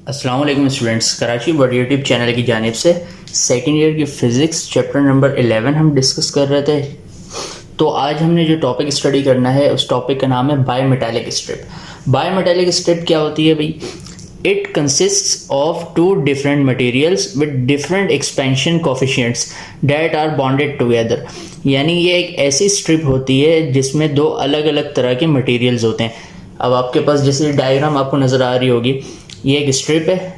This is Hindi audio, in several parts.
अस्सलाम वालेकुम students, Karachi board YouTube channel की जानिब से सेकेंड ईयर की फ़िज़िक्स चैप्टर नंबर 11 हम डिस्कस कर रहे थे। तो आज हमने जो टॉपिक स्टडी करना है उस टॉपिक का नाम है बायोमेटालिक स्ट्रिप। बायोमेटालिक स्ट्रिप क्या होती है भाई? It consists of two different materials with different expansion coefficients that are bonded together. यानी ये एक ऐसी स्ट्रिप होती है जिसमें दो अलग अलग तरह के मटेरियल्स होते हैं। अब आपके पास जैसे डायग्राम आपको नज़र आ रही होगी, ये एक स्ट्रिप है,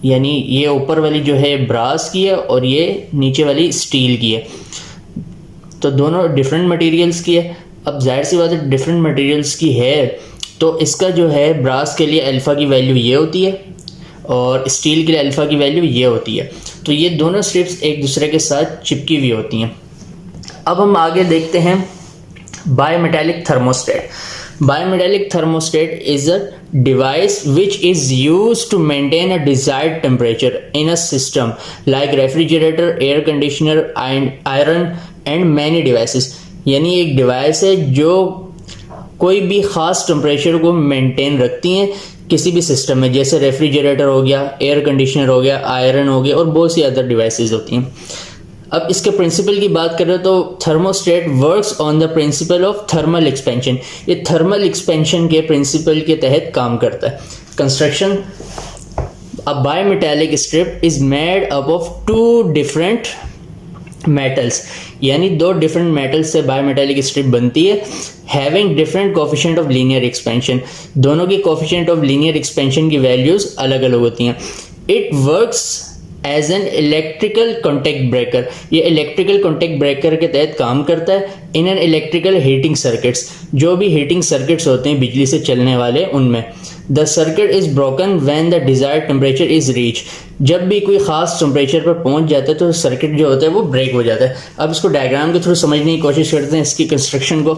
यानी ये ऊपर वाली जो है ब्रास की है और ये नीचे वाली स्टील की है। तो दोनों डिफरेंट मटेरियल्स की है। अब जाहिर सी बात है डिफरेंट मटेरियल्स की है तो इसका जो है ब्रास के लिए अल्फ़ा की वैल्यू ये होती है और स्टील के लिए अल्फ़ा की वैल्यू ये होती है। तो ये दोनों स्ट्रिप्स एक दूसरे के साथ चिपकी हुई होती हैं। अब हम आगे देखते हैं bimetallic thermostat. Bimetallic thermostat is a device which is used to maintain a desired temperature in a system like refrigerator, air conditioner, iron and many devices। यानी एक डिवाइस है जो कोई भी ख़ास टेम्परेचर को मेंटेन रखती हैं किसी भी सिस्टम में, जैसे रेफ्रिजरेटर हो गया, एयर कंडीशनर हो गया, आयरन हो गया और बहुत सी अदर डिवाइसेस होती हैं। अब इसके प्रिंसिपल की बात करें तो thermostat works on the principle of thermal expansion. ये थर्मल एक्सपेंशन के प्रिंसिपल के तहत काम करता है। Construction, a bimetallic strip is made up of two different metals, यानी दो डिफरेंट मेटल्स से बायोमेटालिक स्ट्रिप बनती है, having different coefficient of linear expansion. दोनों की कोफिशिएंट ऑफ लीनियर एक्सपेंशन की वैल्यूज अलग अलग होती हैं। It works as an electrical contact breaker. ये इलेक्ट्रिकल कॉन्टैक्ट ब्रेकर के तहत काम करता है in an electrical heating circuits. जो भी हीटिंग सर्किट्स होते हैं बिजली से चलने वाले, उनमें the circuit is broken when the desired temperature is reach. जब भी कोई खास टेम्परेचर पर पहुंच जाता है तो सर्किट जो होता है वो ब्रेक हो जाता है। अब इसको डायग्राम के थ्रू समझने की कोशिश करते हैं इसकी कंस्ट्रक्शन को।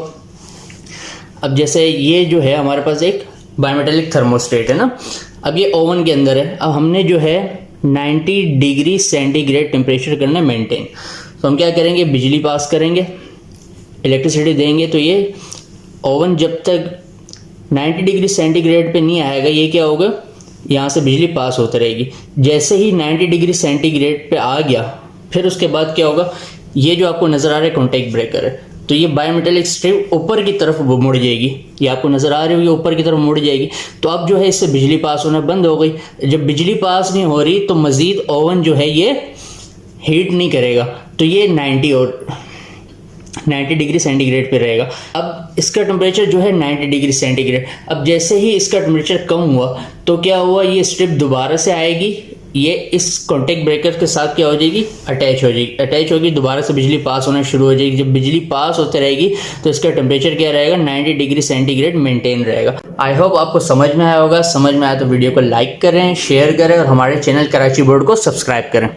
अब जैसे ये जो है हमारे पास एक बायोमेटालिक थर्मोस्टेट है ना। अब ये ओवन के अंदर है। अब हमने जो है 90 डिग्री सेंटीग्रेड टेम्परेचर करना है मेंटेन। तो हम क्या करेंगे, बिजली पास करेंगे, इलेक्ट्रिसिटी देंगे। तो ये ओवन जब तक 90 डिग्री सेंटीग्रेड पे नहीं आएगा, ये क्या होगा, यहाँ से बिजली पास होती रहेगी। जैसे ही 90 डिग्री सेंटीग्रेड पे आ गया, फिर उसके बाद क्या होगा, ये जो आपको नज़र आ रहा है कॉन्टैक्ट ब्रेकर है, तो ये बायोमेटालिक स्ट्रिप ऊपर की तरफ मुड़ जाएगी। ये आपको नज़र आ रही होगी ऊपर की तरफ मुड़ जाएगी। तो अब जो है इससे बिजली पास होना बंद हो गई। जब बिजली पास नहीं हो रही तो मज़ीद ओवन जो है ये हीट नहीं करेगा, तो ये 90 डिग्री सेंटीग्रेड पे रहेगा। अब इसका टेम्परेचर जो है 90 डिग्री सेंटीग्रेड। अब जैसे ही इसका टेम्परेचर कम हुआ तो क्या हुआ, ये स्ट्रिप दोबारा से आएगी, ये इस कॉन्टैक्ट ब्रेकर के साथ क्या हो जाएगी, अटैच हो जाएगी। अटैच होगी, दोबारा से बिजली पास होना शुरू हो जाएगी। जब बिजली पास होते रहेगी तो इसका टेम्परेचर क्या रहेगा, 90 डिग्री सेंटीग्रेड मेंटेन रहेगा। आई होप आपको समझ में आया होगा। समझ में आया तो वीडियो को लाइक करें, शेयर करें और हमारे चैनल कराची बोर्ड को सब्सक्राइब करें।